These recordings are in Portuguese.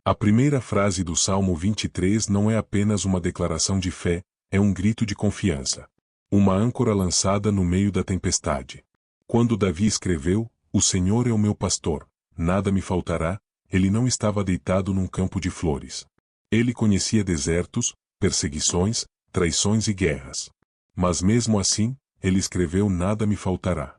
A primeira frase do Salmo 23 não é apenas uma declaração de fé, é um grito de confiança. Uma âncora lançada no meio da tempestade. Quando Davi escreveu, "O Senhor é o meu pastor, nada me faltará", ele não estava deitado num campo de flores. Ele conhecia desertos, perseguições, traições e guerras. Mas mesmo assim, ele escreveu "Nada me faltará".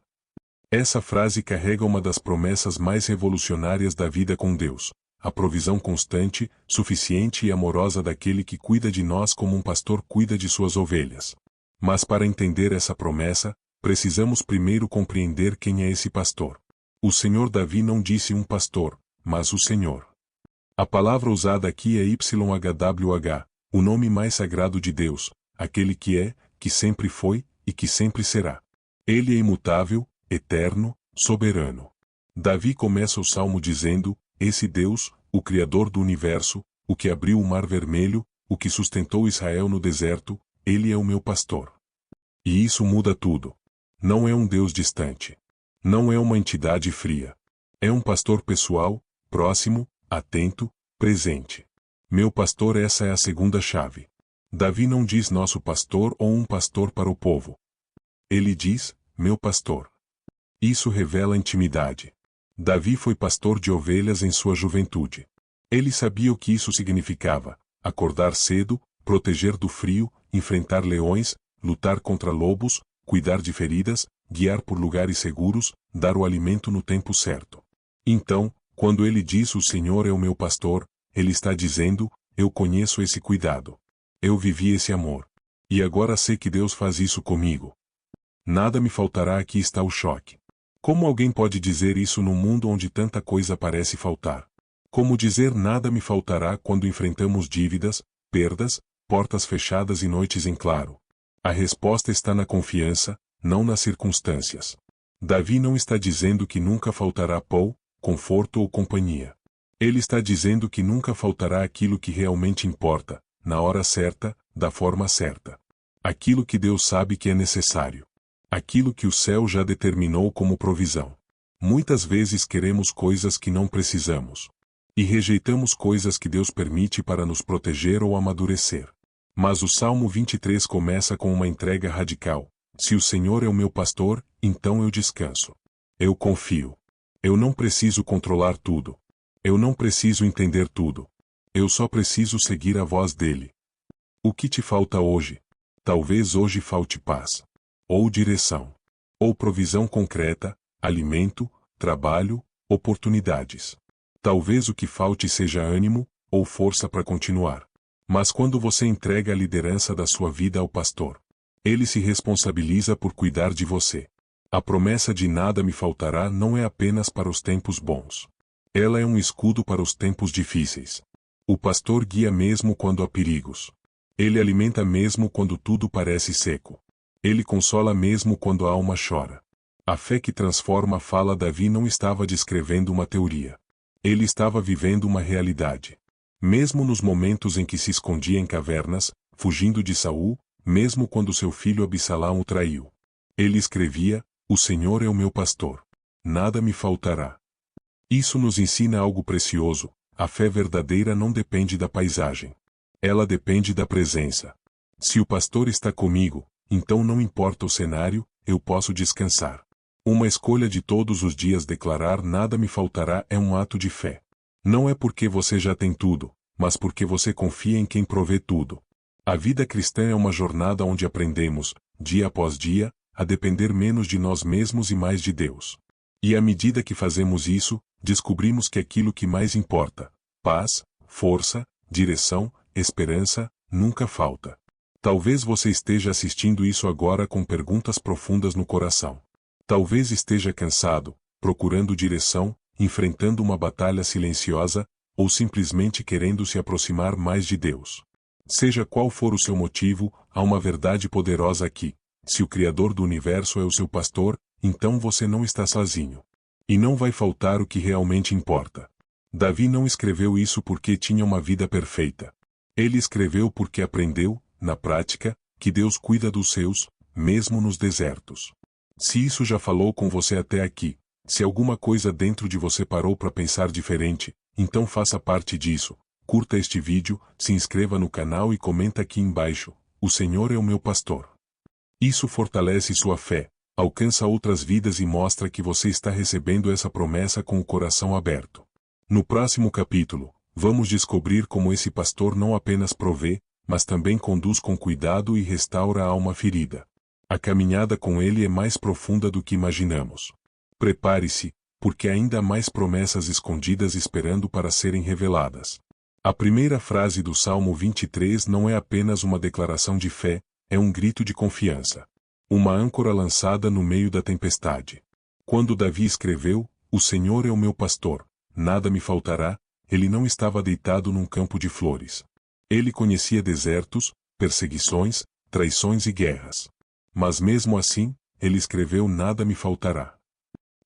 Essa frase carrega uma das promessas mais revolucionárias da vida com Deus. A provisão constante, suficiente e amorosa daquele que cuida de nós como um pastor cuida de suas ovelhas. Mas para entender essa promessa, precisamos primeiro compreender quem é esse pastor. O Senhor Davi não disse um pastor, mas o Senhor. A palavra usada aqui é YHWH, o nome mais sagrado de Deus, aquele que é, que sempre foi e que sempre será. Ele é imutável, eterno, soberano. Davi começa o salmo dizendo: "Esse Deus, o Criador do universo, o que abriu o Mar Vermelho, o que sustentou Israel no deserto, ele é o meu pastor." E isso muda tudo. Não é um Deus distante. Não é uma entidade fria. É um pastor pessoal, próximo, atento, presente. Meu pastor, essa é a segunda chave. Davi não diz nosso pastor ou um pastor para o povo. Ele diz, meu pastor. Isso revela intimidade. Davi foi pastor de ovelhas em sua juventude. Ele sabia o que isso significava: acordar cedo, proteger do frio, enfrentar leões, lutar contra lobos, cuidar de feridas, guiar por lugares seguros, dar o alimento no tempo certo. Então, quando ele diz "O Senhor é o meu pastor", ele está dizendo: eu conheço esse cuidado. Eu vivi esse amor. E agora sei que Deus faz isso comigo. Nada me faltará. Aqui está o choque. Como alguém pode dizer isso num mundo onde tanta coisa parece faltar? Como dizer nada me faltará quando enfrentamos dívidas, perdas, portas fechadas e noites em claro? A resposta está na confiança, não nas circunstâncias. Davi não está dizendo que nunca faltará pão, conforto ou companhia. Ele está dizendo que nunca faltará aquilo que realmente importa, na hora certa, da forma certa. Aquilo que Deus sabe que é necessário. Aquilo que o céu já determinou como provisão. Muitas vezes queremos coisas que não precisamos. E rejeitamos coisas que Deus permite para nos proteger ou amadurecer. Mas o Salmo 23 começa com uma entrega radical. Se o Senhor é o meu pastor, então eu descanso. Eu confio. Eu não preciso controlar tudo. Eu não preciso entender tudo. Eu só preciso seguir a voz dele. O que te falta hoje? Talvez hoje falte paz. Ou direção. Ou provisão concreta, alimento, trabalho, oportunidades. Talvez o que falte seja ânimo, ou força para continuar. Mas quando você entrega a liderança da sua vida ao pastor, ele se responsabiliza por cuidar de você. A promessa de nada me faltará não é apenas para os tempos bons. Ela é um escudo para os tempos difíceis. O pastor guia mesmo quando há perigos. Ele alimenta mesmo quando tudo parece seco. Ele consola mesmo quando a alma chora. A fé que transforma fala. Davi não estava descrevendo uma teoria. Ele estava vivendo uma realidade. Mesmo nos momentos em que se escondia em cavernas, fugindo de Saul, mesmo quando seu filho Absalão o traiu. Ele escrevia: "O Senhor é o meu pastor. Nada me faltará." Isso nos ensina algo precioso: a fé verdadeira não depende da paisagem. Ela depende da presença. Se o pastor está comigo, então não importa o cenário, eu posso descansar. Uma escolha de todos os dias declarar "nada me faltará" é um ato de fé. Não é porque você já tem tudo, mas porque você confia em quem provê tudo. A vida cristã é uma jornada onde aprendemos, dia após dia, a depender menos de nós mesmos e mais de Deus. E à medida que fazemos isso, descobrimos que aquilo que mais importa, paz, força, direção, esperança, nunca falta. Talvez você esteja assistindo isso agora com perguntas profundas no coração. Talvez esteja cansado, procurando direção, enfrentando uma batalha silenciosa, ou simplesmente querendo se aproximar mais de Deus. Seja qual for o seu motivo, há uma verdade poderosa aqui: se o Criador do universo é o seu pastor, então você não está sozinho. E não vai faltar o que realmente importa. Davi não escreveu isso porque tinha uma vida perfeita. Ele escreveu porque aprendeu, na prática, que Deus cuida dos seus, mesmo nos desertos. Se isso já falou com você até aqui, se alguma coisa dentro de você parou para pensar diferente, Então faça parte disso. Curta este vídeo, se inscreva no canal e comenta aqui embaixo: o Senhor é o meu pastor. Isso fortalece sua fé, alcança outras vidas e mostra que você está recebendo essa promessa com o coração aberto. No próximo capítulo, vamos descobrir como esse pastor não apenas provê, mas também conduz com cuidado e restaura a alma ferida. A caminhada com ele é mais profunda do que imaginamos. Prepare-se, porque há ainda mais promessas escondidas esperando para serem reveladas. A primeira frase do Salmo 23 não é apenas uma declaração de fé, é um grito de confiança. Uma âncora lançada no meio da tempestade. Quando Davi escreveu: "O Senhor é o meu pastor, nada me faltará", ele não estava deitado num campo de flores. Ele conhecia desertos, perseguições, traições e guerras. Mas mesmo assim, ele escreveu: "Nada me faltará".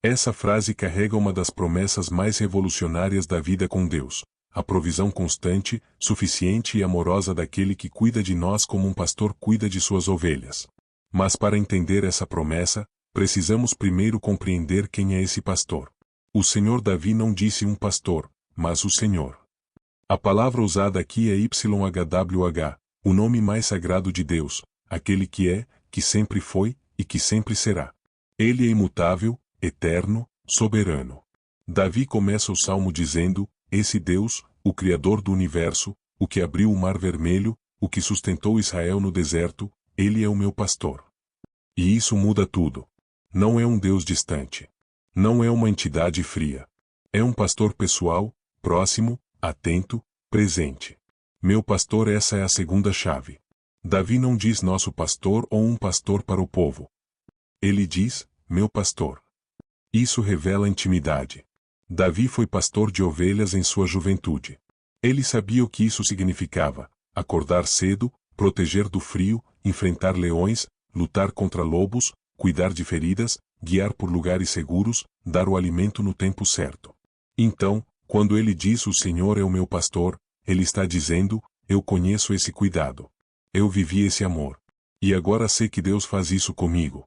Essa frase carrega uma das promessas mais revolucionárias da vida com Deus: a provisão constante, suficiente e amorosa daquele que cuida de nós como um pastor cuida de suas ovelhas. Mas para entender essa promessa, precisamos primeiro compreender quem é esse pastor. O Senhor Davi não disse um pastor, mas o Senhor. A palavra usada aqui é YHWH, o nome mais sagrado de Deus, aquele que é, que sempre foi e que sempre será. Ele é imutável, eterno, soberano. Davi começa o salmo dizendo: "Esse Deus, o Criador do universo, o que abriu o Mar Vermelho, o que sustentou Israel no deserto, ele é o meu pastor." E isso muda tudo. Não é um Deus distante. Não é uma entidade fria. É um pastor pessoal, próximo, atento, presente. Meu pastor, essa é a segunda chave. Davi não diz nosso pastor ou um pastor para o povo. Ele diz: meu pastor. Isso revela intimidade. Davi foi pastor de ovelhas em sua juventude. Ele sabia o que isso significava: acordar cedo, proteger do frio, enfrentar leões, lutar contra lobos, cuidar de feridas, guiar por lugares seguros, dar o alimento no tempo certo. Então, quando ele diz: o Senhor é o meu pastor, ele está dizendo: eu conheço esse cuidado. Eu vivi esse amor. E agora sei que Deus faz isso comigo.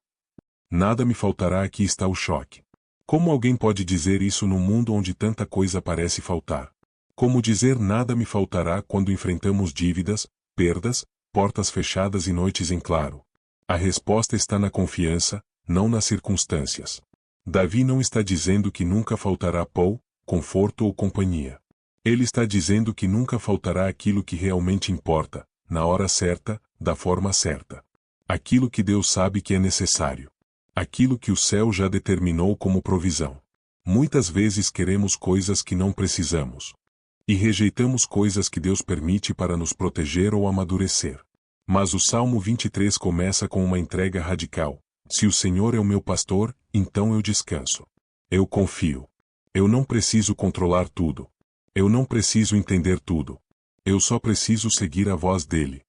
Nada me faltará. Aqui está o choque. Como alguém pode dizer isso num mundo onde tanta coisa parece faltar? Como dizer nada me faltará quando enfrentamos dívidas, perdas, portas fechadas e noites em claro? A resposta está na confiança, não nas circunstâncias. Davi não está dizendo que nunca faltará pão, conforto ou companhia. Ele está dizendo que nunca faltará aquilo que realmente importa, na hora certa, da forma certa. Aquilo que Deus sabe que é necessário. Aquilo que o céu já determinou como provisão. Muitas vezes queremos coisas que não precisamos. E rejeitamos coisas que Deus permite para nos proteger ou amadurecer. Mas o Salmo 23 começa com uma entrega radical: se o Senhor é o meu pastor, então eu descanso. Eu confio. Eu não preciso controlar tudo. Eu não preciso entender tudo. Eu só preciso seguir a voz dele.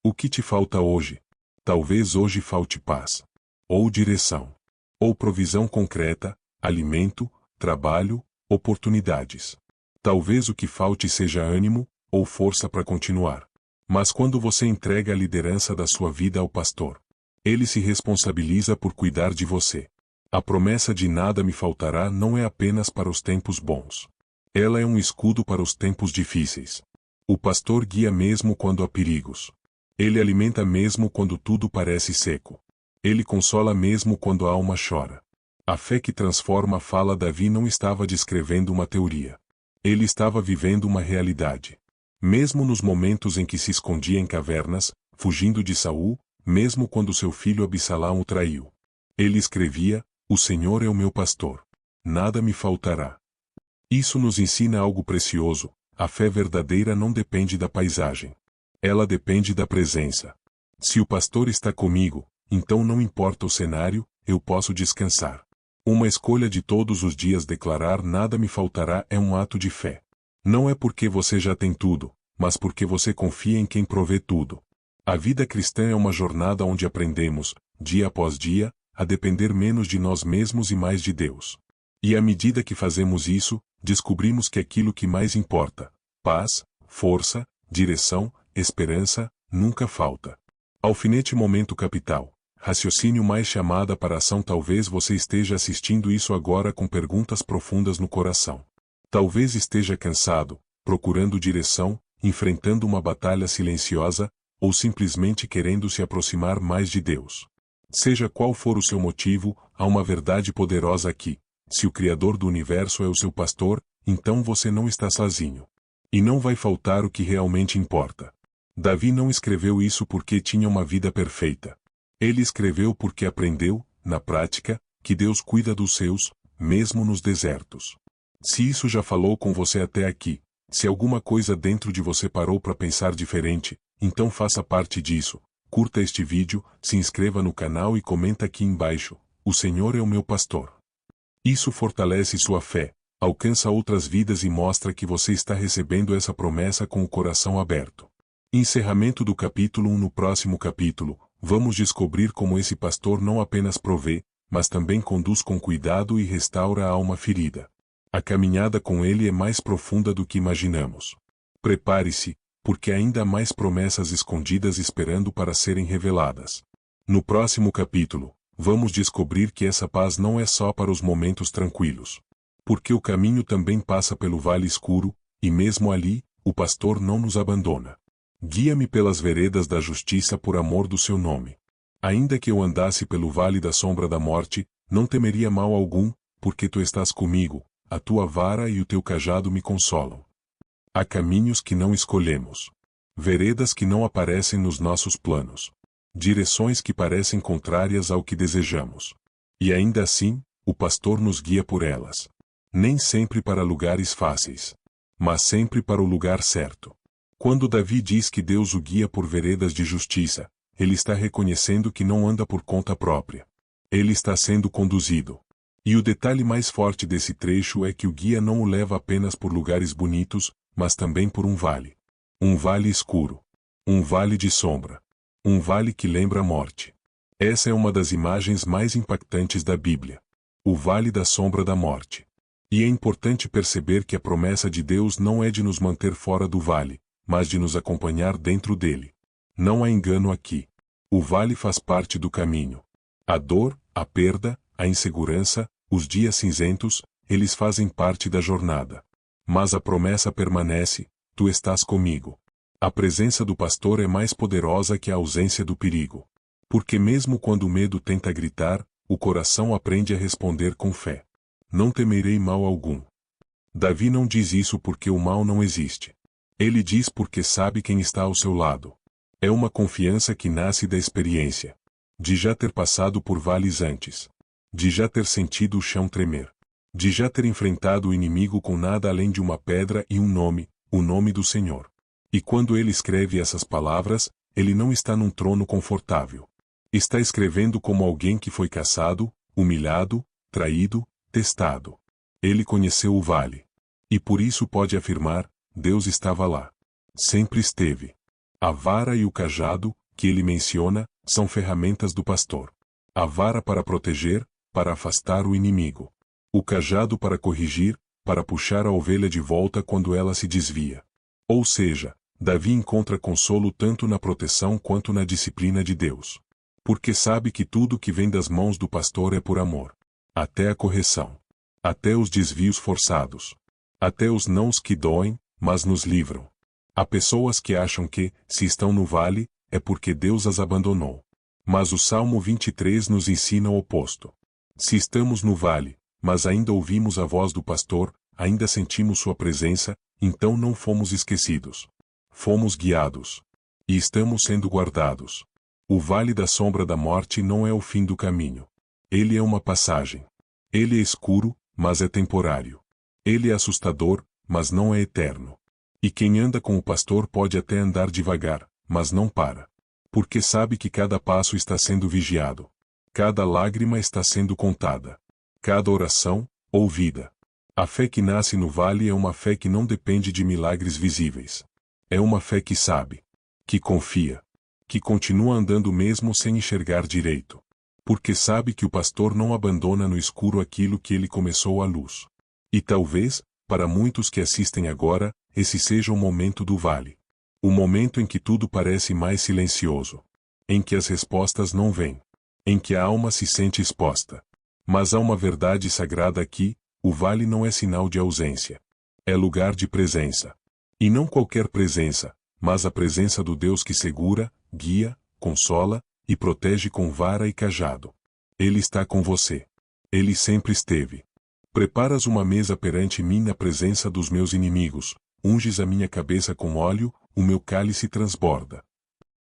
O que te falta hoje? Talvez hoje falte paz. Ou direção. Ou provisão concreta, alimento, trabalho, oportunidades. Talvez o que falte seja ânimo, ou força para continuar. Mas quando você entrega a liderança da sua vida ao pastor, ele se responsabiliza por cuidar de você. A promessa de nada me faltará não é apenas para os tempos bons. Ela é um escudo para os tempos difíceis. O pastor guia mesmo quando há perigos. Ele alimenta mesmo quando tudo parece seco. Ele consola mesmo quando a alma chora. A fé que transforma fala. Davi não estava descrevendo uma teoria. Ele estava vivendo uma realidade. Mesmo nos momentos em que se escondia em cavernas, fugindo de Saul, mesmo quando seu filho Absalão o traiu. Ele escrevia: o Senhor é o meu pastor. Nada me faltará. Isso nos ensina algo precioso: a fé verdadeira não depende da paisagem. Ela depende da presença. Se o pastor está comigo, então não importa o cenário, eu posso descansar. Uma escolha de todos os dias declarar nada me faltará é um ato de fé. Não é porque você já tem tudo, mas porque você confia em quem provê tudo. A vida cristã é uma jornada onde aprendemos, dia após dia, a depender menos de nós mesmos e mais de Deus. E à medida que fazemos isso, descobrimos que aquilo que mais importa, paz, força, direção, esperança, nunca falta. Alfinete momento capital. Raciocínio mais chamada para ação. Talvez você esteja assistindo isso agora com perguntas profundas no coração. Talvez esteja cansado, procurando direção, enfrentando uma batalha silenciosa, ou simplesmente querendo se aproximar mais de Deus. Seja qual for o seu motivo, há uma verdade poderosa aqui. Se o Criador do Universo é o seu pastor, então você não está sozinho. E não vai faltar o que realmente importa. Davi não escreveu isso porque tinha uma vida perfeita. Ele escreveu porque aprendeu, na prática, que Deus cuida dos seus, mesmo nos desertos. Se isso já falou com você até aqui, se alguma coisa dentro de você parou para pensar diferente, então faça parte disso. Curta este vídeo, se inscreva no canal e comenta aqui embaixo: o Senhor é o meu pastor. Isso fortalece sua fé, alcança outras vidas e mostra que você está recebendo essa promessa com o coração aberto. Encerramento do capítulo 1. No próximo capítulo, vamos descobrir como esse pastor não apenas provê, mas também conduz com cuidado e restaura a alma ferida. A caminhada com ele é mais profunda do que imaginamos. Prepare-se, porque ainda há mais promessas escondidas esperando para serem reveladas. No próximo capítulo, vamos descobrir que essa paz não é só para os momentos tranquilos. Porque o caminho também passa pelo vale escuro, e mesmo ali, o pastor não nos abandona. Guia-me pelas veredas da justiça por amor do seu nome. Ainda que eu andasse pelo vale da sombra da morte, não temeria mal algum, porque tu estás comigo, a tua vara e o teu cajado me consolam. Há caminhos que não escolhemos. Veredas que não aparecem nos nossos planos. Direções que parecem contrárias ao que desejamos. E ainda assim, o pastor nos guia por elas. Nem sempre para lugares fáceis, mas sempre para o lugar certo. Quando Davi diz que Deus o guia por veredas de justiça, ele está reconhecendo que não anda por conta própria. Ele está sendo conduzido. E o detalhe mais forte desse trecho é que o guia não o leva apenas por lugares bonitos, mas também por um vale. Um vale escuro. Um vale de sombra. Um vale que lembra a morte. Essa é uma das imagens mais impactantes da Bíblia. O vale da sombra da morte. E é importante perceber que a promessa de Deus não é de nos manter fora do vale, mas de nos acompanhar dentro dele. Não há engano aqui. O vale faz parte do caminho. A dor, a perda, a insegurança, os dias cinzentos, eles fazem parte da jornada. Mas a promessa permanece: tu estás comigo. A presença do pastor é mais poderosa que a ausência do perigo. Porque mesmo quando o medo tenta gritar, o coração aprende a responder com fé. Não temerei mal algum. Davi não diz isso porque o mal não existe. Ele diz porque sabe quem está ao seu lado. É uma confiança que nasce da experiência. De já ter passado por vales antes. De já ter sentido o chão tremer. De já ter enfrentado o inimigo com nada além de uma pedra e um nome, o nome do Senhor. E quando ele escreve essas palavras, ele não está num trono confortável. Está escrevendo como alguém que foi caçado, humilhado, traído, testado. Ele conheceu o vale. E por isso pode afirmar: Deus estava lá. Sempre esteve. A vara e o cajado, que ele menciona, são ferramentas do pastor. A vara para proteger, para afastar o inimigo. O cajado para corrigir, para puxar a ovelha de volta quando ela se desvia. Ou seja, Davi encontra consolo tanto na proteção quanto na disciplina de Deus. Porque sabe que tudo que vem das mãos do pastor é por amor. Até a correção. Até os desvios forçados. Até os nãos que doem, mas nos livram. Há pessoas que acham que, se estão no vale, é porque Deus as abandonou. Mas o Salmo 23 nos ensina o oposto. Se estamos no vale, mas ainda ouvimos a voz do pastor, ainda sentimos sua presença, então não fomos esquecidos. Fomos guiados. E estamos sendo guardados. O vale da sombra da morte não é o fim do caminho. Ele é uma passagem. Ele é escuro, mas é temporário. Ele é assustador, mas não é eterno. E quem anda com o pastor pode até andar devagar, mas não para. Porque sabe que cada passo está sendo vigiado. Cada lágrima está sendo contada. Cada oração, ouvida. A fé que nasce no vale é uma fé que não depende de milagres visíveis. É uma fé que sabe. Que confia. Que continua andando mesmo sem enxergar direito. Porque sabe que o pastor não abandona no escuro aquilo que ele começou à luz. E talvez, para muitos que assistem agora, esse seja o momento do vale. O momento em que tudo parece mais silencioso. Em que as respostas não vêm. Em que a alma se sente exposta. Mas há uma verdade sagrada aqui: o vale não é sinal de ausência. É lugar de presença. E não qualquer presença, mas a presença do Deus que segura, guia, consola e protege com vara e cajado. Ele está com você. Ele sempre esteve. Preparas uma mesa perante mim na presença dos meus inimigos, unges a minha cabeça com óleo, o meu cálice transborda.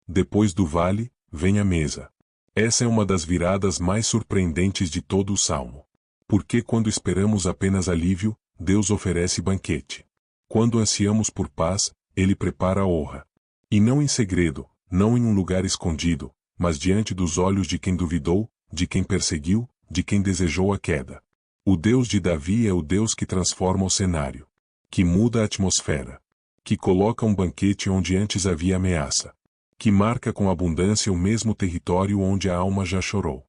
Depois do vale, vem a mesa. Essa é uma das viradas mais surpreendentes de todo o Salmo. Porque quando esperamos apenas alívio, Deus oferece banquete. Quando ansiamos por paz, Ele prepara a honra. E não em segredo, não em um lugar escondido, mas diante dos olhos de quem duvidou, de quem perseguiu, de quem desejou a queda. O Deus de Davi é o Deus que transforma o cenário, que muda a atmosfera, que coloca um banquete onde antes havia ameaça, que marca com abundância o mesmo território onde a alma já chorou.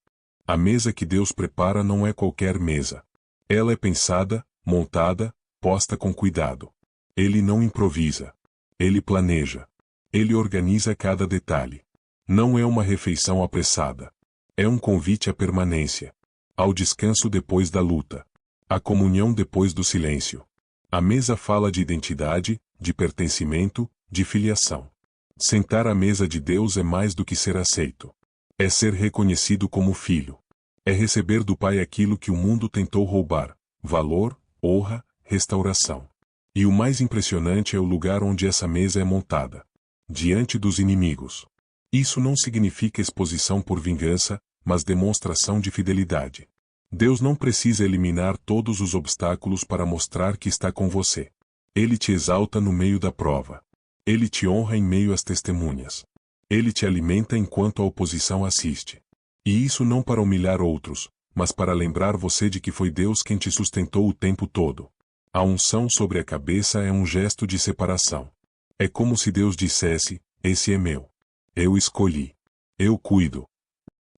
A mesa que Deus prepara não é qualquer mesa. Ela é pensada, montada, posta com cuidado. Ele não improvisa. Ele planeja. Ele organiza cada detalhe. Não é uma refeição apressada. É um convite à permanência, ao descanso depois da luta, à comunhão depois do silêncio. A mesa fala de identidade, de pertencimento, de filiação. Sentar à mesa de Deus é mais do que ser aceito. É ser reconhecido como filho. É receber do Pai aquilo que o mundo tentou roubar: valor, honra, restauração. E o mais impressionante é o lugar onde essa mesa é montada. Diante dos inimigos. Isso não significa exposição por vingança, mas demonstração de fidelidade. Deus não precisa eliminar todos os obstáculos para mostrar que está com você. Ele te exalta no meio da prova. Ele te honra em meio às testemunhas. Ele te alimenta enquanto a oposição assiste. E isso não para humilhar outros, mas para lembrar você de que foi Deus quem te sustentou o tempo todo. A unção sobre a cabeça é um gesto de separação. É como se Deus dissesse: esse é meu. Eu escolhi. Eu cuido.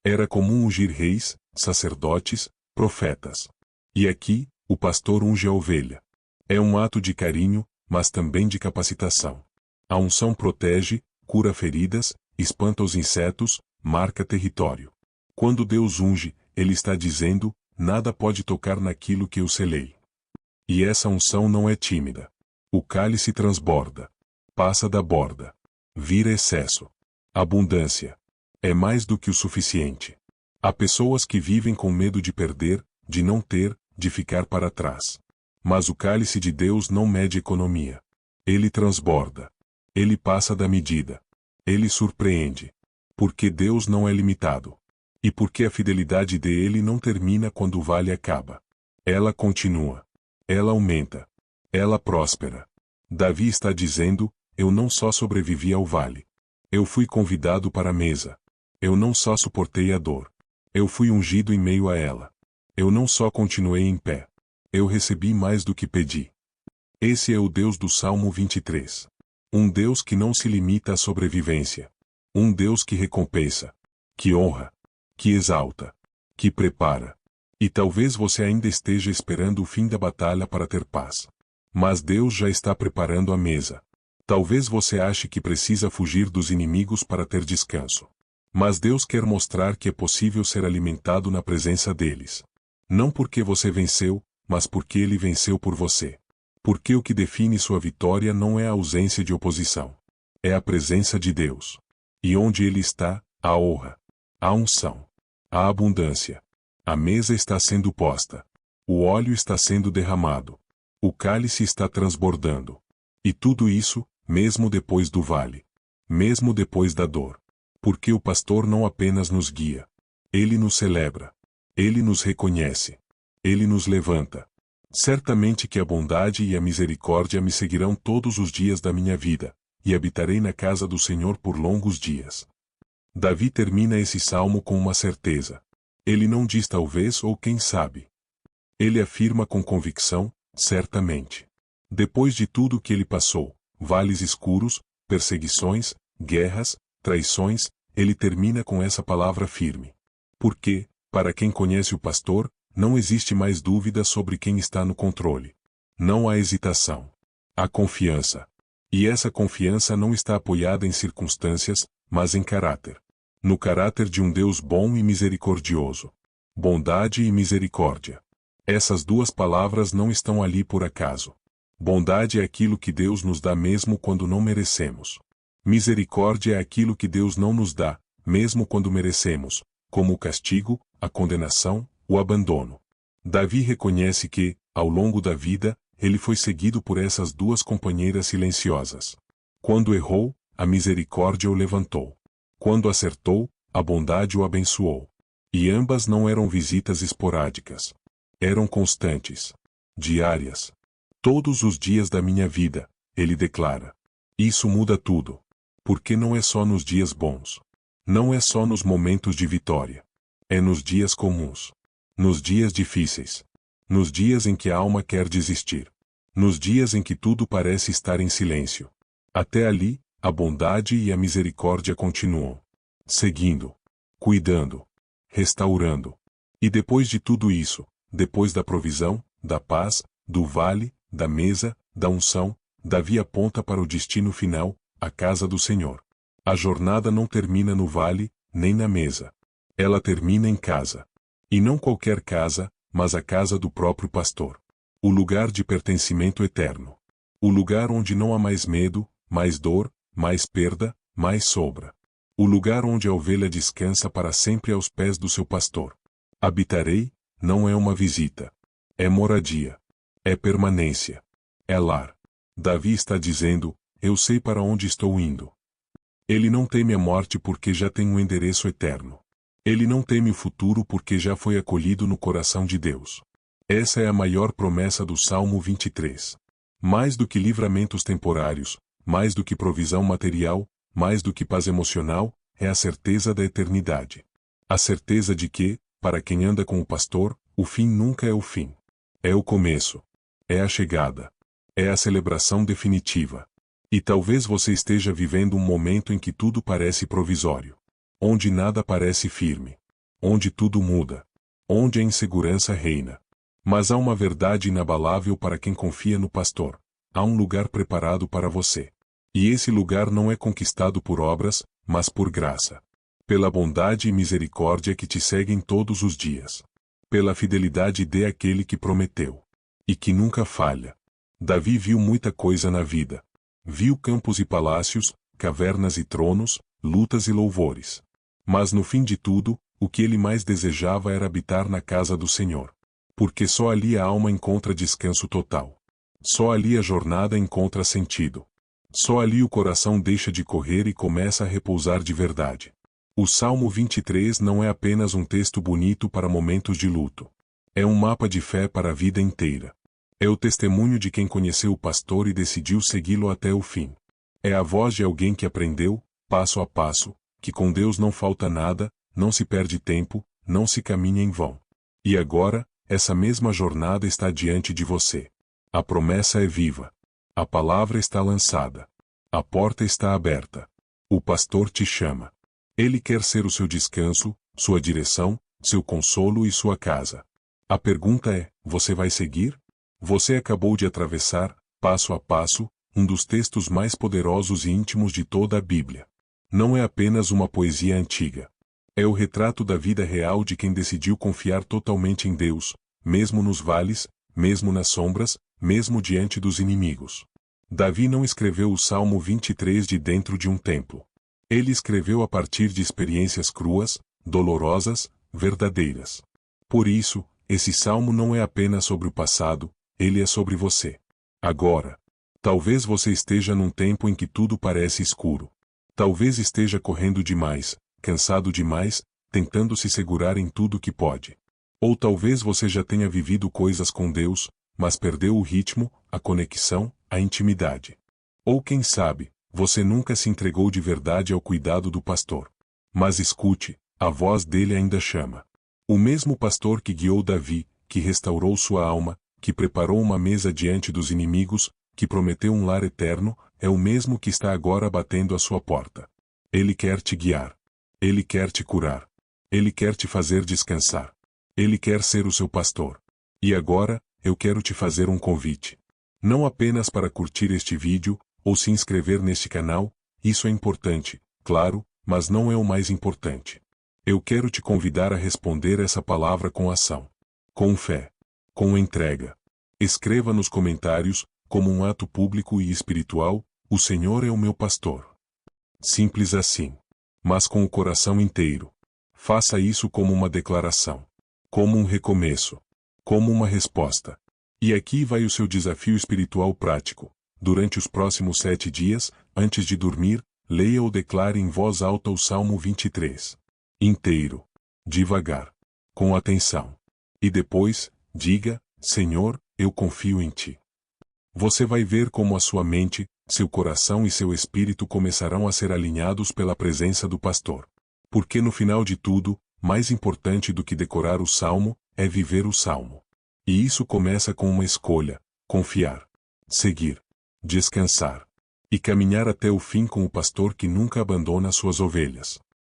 Era comum ungir reis, sacerdotes, profetas. E aqui, o pastor unge a ovelha. É um ato de carinho, mas também de capacitação. A unção protege, cura feridas, espanta os insetos, marca território. Quando Deus unge, Ele está dizendo: nada pode tocar naquilo que eu selei. E essa unção não é tímida. O cálice transborda. Passa da borda. Vira excesso. Abundância. É mais do que o suficiente. Há pessoas que vivem com medo de perder, de não ter, de ficar para trás. Mas o cálice de Deus não mede economia. Ele transborda. Ele passa da medida. Ele surpreende. Porque Deus não é limitado. E porque a fidelidade dele não termina quando o vale acaba. Ela continua. Ela aumenta. Ela próspera. Davi está dizendo: eu não só sobrevivi ao vale. Eu fui convidado para a mesa. Eu não só suportei a dor. Eu fui ungido em meio a ela. Eu não só continuei em pé. Eu recebi mais do que pedi. Esse é o Deus do Salmo 23. Um Deus que não se limita à sobrevivência. Um Deus que recompensa, que honra, que exalta, que prepara. E talvez você ainda esteja esperando o fim da batalha para ter paz. Mas Deus já está preparando a mesa. Talvez você ache que precisa fugir dos inimigos para ter descanso. Mas Deus quer mostrar que é possível ser alimentado na presença deles. Não porque você venceu, mas porque Ele venceu por você. Porque o que define sua vitória não é a ausência de oposição. É a presença de Deus. E onde Ele está, a honra, a unção, a abundância. A mesa está sendo posta. O óleo está sendo derramado. O cálice está transbordando. E tudo isso, mesmo depois do vale. Mesmo depois da dor. Porque o pastor não apenas nos guia. Ele nos celebra. Ele nos reconhece. Ele nos levanta. Certamente que a bondade e a misericórdia me seguirão todos os dias da minha vida, e habitarei na casa do Senhor por longos dias. Davi termina esse salmo com uma certeza. Ele não diz talvez ou quem sabe. Ele afirma com convicção: certamente. Depois de tudo que ele passou, vales escuros, perseguições, guerras, traições, ele termina com essa palavra firme. Porque, para quem conhece o pastor, não existe mais dúvida sobre quem está no controle. Não há hesitação. Há confiança. E essa confiança não está apoiada em circunstâncias, mas em caráter. No caráter de um Deus bom e misericordioso. Bondade e misericórdia. Essas duas palavras não estão ali por acaso. Bondade é aquilo que Deus nos dá mesmo quando não merecemos. Misericórdia é aquilo que Deus não nos dá, mesmo quando merecemos, como o castigo, a condenação, o abandono. Davi reconhece que, ao longo da vida, ele foi seguido por essas duas companheiras silenciosas. Quando errou, a misericórdia o levantou. Quando acertou, a bondade o abençoou. E ambas não eram visitas esporádicas. Eram constantes. Diárias. Todos os dias da minha vida, ele declara. Isso muda tudo. Porque não é só nos dias bons. Não é só nos momentos de vitória. É nos dias comuns. Nos dias difíceis. Nos dias em que a alma quer desistir. Nos dias em que tudo parece estar em silêncio. Até ali, a bondade e a misericórdia continuam. Seguindo. Cuidando. Restaurando. E depois de tudo isso, depois da provisão, da paz, do vale, da mesa, da unção, Davi aponta para o destino final, a casa do Senhor. A jornada não termina no vale, nem na mesa. Ela termina em casa. E não qualquer casa, mas a casa do próprio pastor. O lugar de pertencimento eterno. O lugar onde não há mais medo, mais dor, mais perda, mais sombra. O lugar onde a ovelha descansa para sempre aos pés do seu pastor. Habitarei, não é uma visita. É moradia. É permanência. É lar. Davi está dizendo, eu sei para onde estou indo. Ele não teme a morte porque já tem um endereço eterno. Ele não teme o futuro porque já foi acolhido no coração de Deus. Essa é a maior promessa do Salmo 23. Mais do que livramentos temporários, mais do que provisão material, mais do que paz emocional, é a certeza da eternidade. A certeza de que, para quem anda com o pastor, o fim nunca é o fim. É o começo. É a chegada. É a celebração definitiva. E talvez você esteja vivendo um momento em que tudo parece provisório. Onde nada parece firme. Onde tudo muda. Onde a insegurança reina. Mas há uma verdade inabalável para quem confia no pastor. Há um lugar preparado para você. E esse lugar não é conquistado por obras, mas por graça. Pela bondade e misericórdia que te seguem todos os dias. Pela fidelidade daquele que prometeu. E que nunca falha. Davi viu muita coisa na vida. Viu campos e palácios, cavernas e tronos, lutas e louvores. Mas no fim de tudo, o que ele mais desejava era habitar na casa do Senhor. Porque só ali a alma encontra descanso total. Só ali a jornada encontra sentido. Só ali o coração deixa de correr e começa a repousar de verdade. O Salmo 23 não é apenas um texto bonito para momentos de luto. É um mapa de fé para a vida inteira. É o testemunho de quem conheceu o pastor e decidiu segui-lo até o fim. É a voz de alguém que aprendeu, passo a passo, que com Deus não falta nada, não se perde tempo, não se caminha em vão. E agora, essa mesma jornada está diante de você. A promessa é viva. A palavra está lançada. A porta está aberta. O pastor te chama. Ele quer ser o seu descanso, sua direção, seu consolo e sua casa. A pergunta é, você vai seguir? Você acabou de atravessar, passo a passo, um dos textos mais poderosos e íntimos de toda a Bíblia. Não é apenas uma poesia antiga. É o retrato da vida real de quem decidiu confiar totalmente em Deus, mesmo nos vales, mesmo nas sombras, mesmo diante dos inimigos. Davi não escreveu o Salmo 23 de dentro de um templo. Ele escreveu a partir de experiências cruas, dolorosas, verdadeiras. Por isso, esse salmo não é apenas sobre o passado, ele é sobre você. Agora. Talvez você esteja num tempo em que tudo parece escuro. Talvez esteja correndo demais, cansado demais, tentando se segurar em tudo que pode. Ou talvez você já tenha vivido coisas com Deus, mas perdeu o ritmo, a conexão, a intimidade. Ou quem sabe, você nunca se entregou de verdade ao cuidado do pastor. Mas escute, a voz dele ainda chama. O mesmo pastor que guiou Davi, que restaurou sua alma, que preparou uma mesa diante dos inimigos, que prometeu um lar eterno, é o mesmo que está agora batendo à sua porta. Ele quer te guiar. Ele quer te curar. Ele quer te fazer descansar. Ele quer ser o seu pastor. E agora, eu quero te fazer um convite. Não apenas para curtir este vídeo, ou se inscrever neste canal, isso é importante, claro, mas não é o mais importante. Eu quero te convidar a responder essa palavra com ação. Com fé. Com entrega. Escreva nos comentários, como um ato público e espiritual: o Senhor é o meu pastor. Simples assim. Mas com o coração inteiro. Faça isso como uma declaração. Como um recomeço. Como uma resposta. E aqui vai o seu desafio espiritual prático. Durante os próximos 7 dias, antes de dormir, leia ou declare em voz alta o Salmo 23. Inteiro. Devagar. Com atenção. E depois, diga: Senhor, eu confio em Ti. Você vai ver como a sua mente, seu coração e seu espírito começarão a ser alinhados pela presença do pastor. Porque no final de tudo, mais importante do que decorar o salmo, é viver o salmo. E isso começa com uma escolha: confiar, seguir, descansar e caminhar até o fim com o pastor que nunca abandona suas ovelhas.